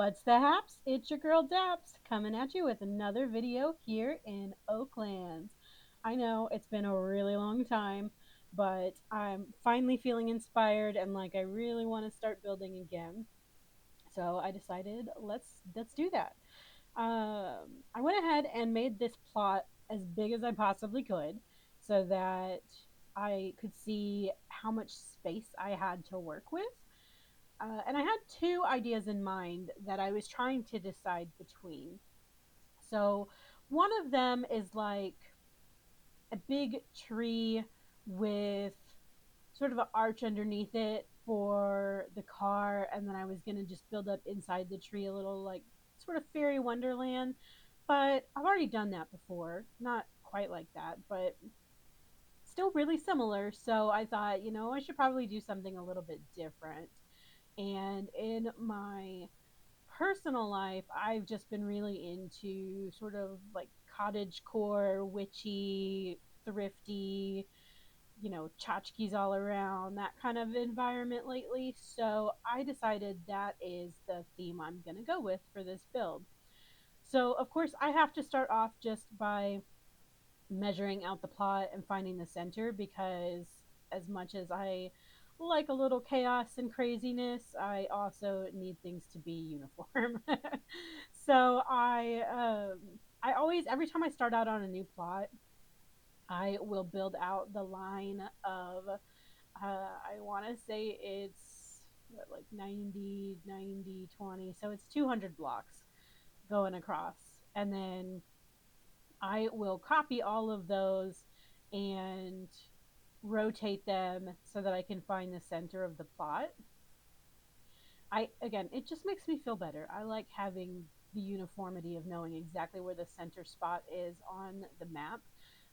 What's the haps? It's your girl Daps coming at you with another video here in Oaklands. I know it's been a really long time, but I'm finally feeling inspired and like I really want to start building again. So I decided let's do that. I went ahead and made this plot as big as I possibly could so that I could see how much space I had to work with. And I had two ideas in mind that I was trying to decide between. So, one of them is like a big tree with sort of an arch underneath it for the car, and then I was going to just build up inside the tree a little like sort of fairy wonderland. But I've already done that before. Not quite like that, but still really similar. So I thought, I should probably do something a little bit different. And in my personal life, I've just been really into sort of like cottage core, witchy, thrifty, tchotchkes all around, that kind of environment lately. So I decided that is the theme I'm going to go with for this build. So, of course, I have to start off just by measuring out the plot and finding the center because as much as I like a little chaos and craziness, I also need things to be uniform. So I always every time I start out on a new plot, I will build out the line of I want to say it's what, like 90 90 20, so it's 200 blocks going across, and then I will copy all of those and rotate them so that I can find the center of the plot. It just makes me feel better. I like having the uniformity of knowing exactly where the center spot is on the map.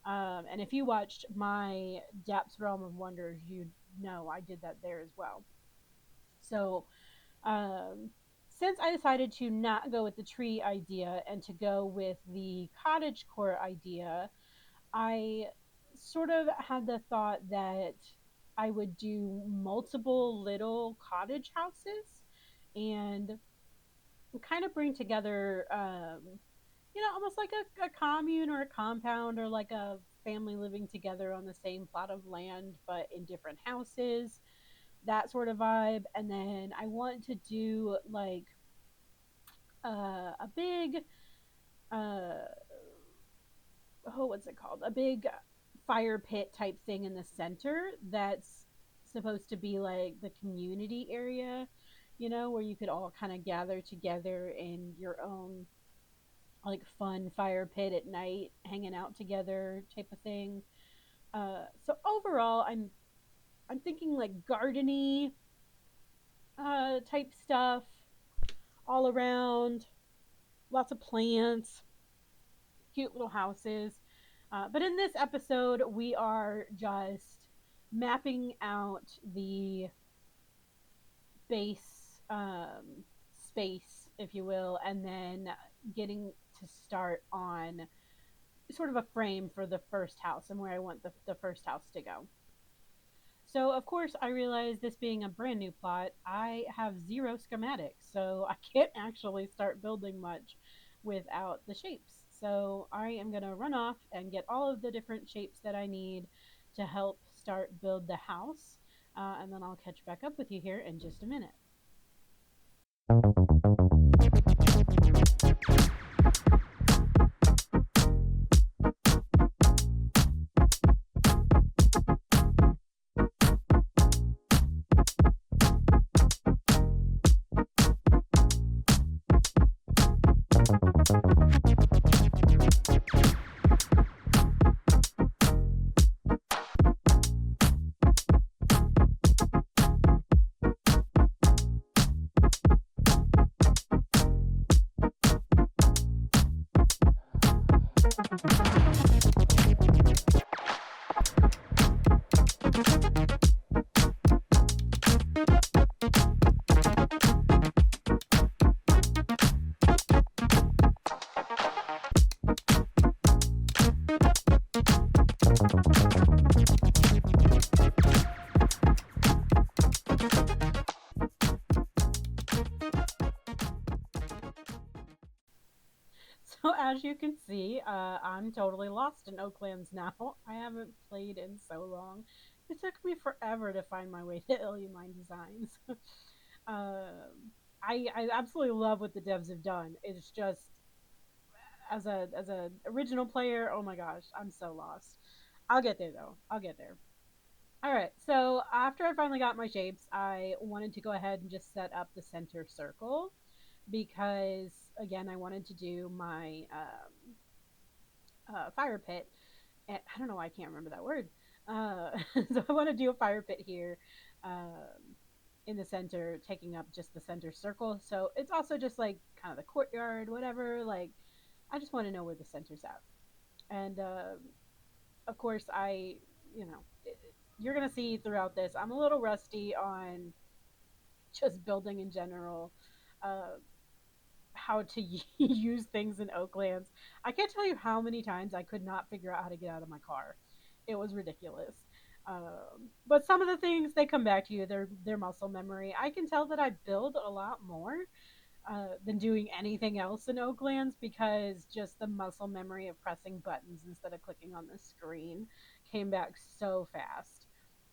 And if you watched my Daps Realm of Wonders, you know I did that there as well. So, um, since I decided to not go with the tree idea and to go with the cottage core idea, I sort of had the thought that I would do multiple little cottage houses and kind of bring together, almost like a commune or a compound or like a family living together on the same plot of land, but in different houses, that sort of vibe. And then I want to do like a big, uh, what's it called? A big fire pit type thing in the center that's supposed to be like the community area, where you could all kind of gather together in your own like fun fire pit at night, hanging out together type of thing. So overall, I'm thinking like gardeny type stuff all around, lots of plants, cute little houses. But in this episode, we are just mapping out the base space, if you will, and then getting to start on sort of a frame for the first house and where I want the first house to go. So, of course, I realize this being a brand new plot, I have zero schematics, so I can't actually start building much without the shapes. So, I am going to run off and get all of the different shapes that I need to help start build the house, and then I'll catch back up with you here in just a minute. as you can see, I'm totally lost in Oaklands now. I haven't played in so long. It took me forever to find my way to Illumined Designs. I absolutely love what the devs have done. It's just as a original player, oh my gosh, I'm so lost. I'll get there though. I'll get there. All right. So after I finally got my shapes, I wanted to go ahead and just set up the center circle because again, I wanted to do my fire pit. And I don't know why I can't remember that word. So I want to do a fire pit here in the center, taking up just the center circle. So it's also just like kind of the courtyard, whatever. Like I just want to know where the center's at. And of course, you're going to see throughout this, I'm a little rusty on just building in general. Uh, how to use things in Oaklands. I can't tell you how many times I could not figure out how to get out of my car. It was ridiculous. But some of the things they come back to you. They're muscle memory. I can tell that I build a lot more than doing anything else in Oaklands because just the muscle memory of pressing buttons instead of clicking on the screen came back so fast,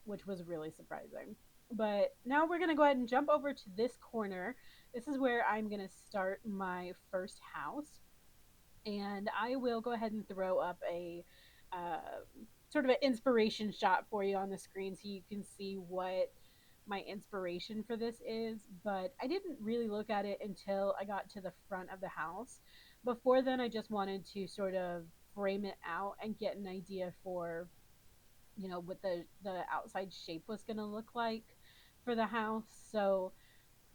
which was really surprising. But now we're going to go ahead and jump over to this corner. This is where I'm going to start my first house. And I will go ahead and throw up a uh, sort of an inspiration shot for you on the screen so you can see what my inspiration for this is. But I didn't really look at it until I got to the front of the house. Before then, I just wanted to sort of frame it out and get an idea for what the outside shape was going to look like for the house. So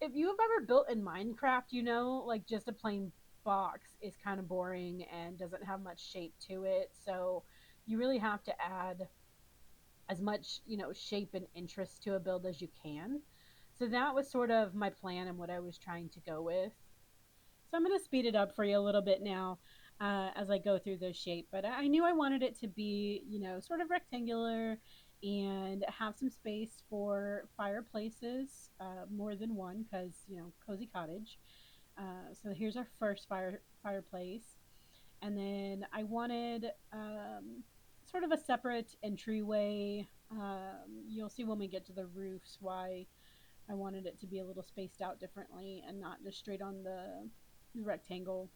if you have ever built in Minecraft, like just a plain box is kind of boring and doesn't have much shape to it. So you really have to add as much, shape and interest to a build as you can. So that was sort of my plan and what I was trying to go with. So I'm going to speed it up for you a little bit now as I go through those shape. But I knew I wanted it to be, sort of rectangular and have some space for fireplaces, more than one, because cozy cottage. So here's our first fireplace, and then I wanted sort of a separate entryway. You'll see when we get to the roofs why I wanted it to be a little spaced out differently and not just straight on the rectangle.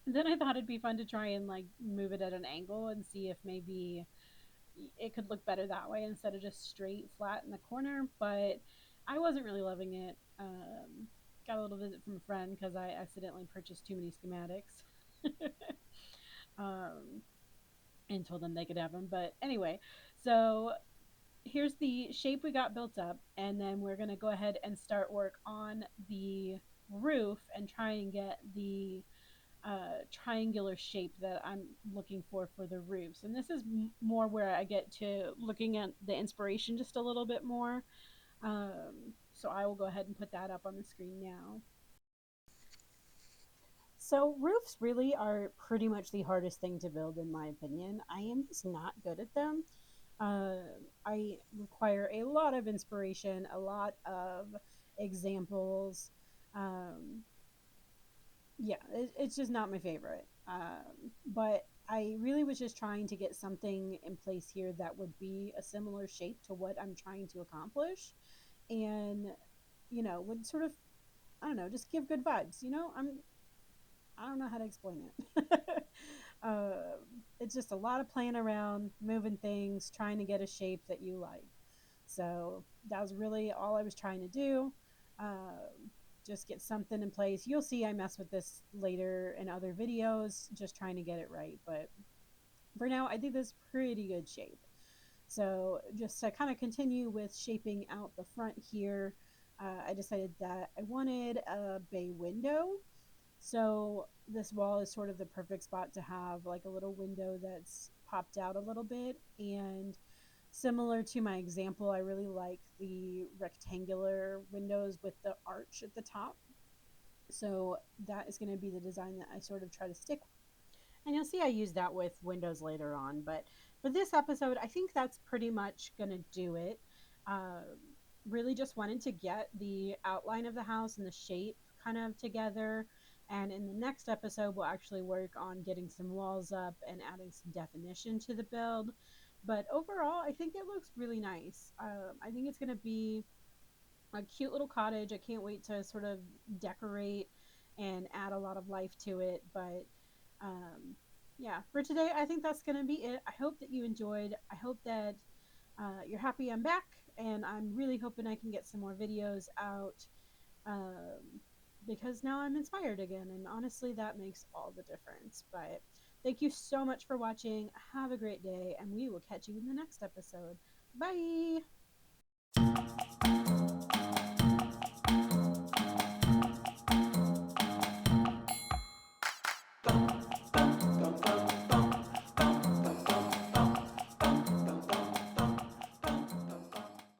Then I thought it'd be fun to try and like move it at an angle and see if maybe it could look better that way instead of just straight flat in the corner. But I wasn't really loving it. Got a little visit from a friend because I accidentally purchased too many schematics. um, and told them they could have them. But anyway, so here's the shape we got built up, and then we're going to go ahead and start work on the roof and try and get the triangular shape that I'm looking for the roofs. And this is more where I get to looking at the inspiration just a little bit more. So I will go ahead and put that up on the screen now. So roofs really are pretty much the hardest thing to build in my opinion. I am just not good at them. Uh, I require a lot of inspiration, a lot of examples. Um, yeah, it's just not my favorite. But I really was just trying to get something in place here that would be a similar shape to what I'm trying to accomplish, and would sort of, I don't know, just give good vibes. I don't know how to explain it. uh, it's just a lot of playing around, moving things, trying to get a shape that you like. So that was really all I was trying to do. Just get something in place. You'll see I mess with this later in other videos, just trying to get it right. But for now, I think this is pretty good shape. So just to kind of continue with shaping out the front here, I decided that I wanted a bay window. So this wall is sort of the perfect spot to have like a little window that's popped out a little bit. And similar to my example, I really like the rectangular windows with the arch at the top. So that is going to be the design that I sort of try to stick with. And you'll see I use that with windows later on. But for this episode, I think that's pretty much going to do it. Uh, really just wanted to get the outline of the house and the shape kind of together. And in the next episode, we'll actually work on getting some walls up and adding some definition to the build. But overall, I think it looks really nice. I think it's going to be a cute little cottage. I can't wait to sort of decorate and add a lot of life to it. But um, yeah, for today, I think that's going to be it. I hope that you enjoyed. I hope that you're happy I'm back, and I'm really hoping I can get some more videos out um, because now I'm inspired again. And honestly, that makes all the difference. But thank you so much for watching. Have a great day, and we will catch you in the next episode. Bye.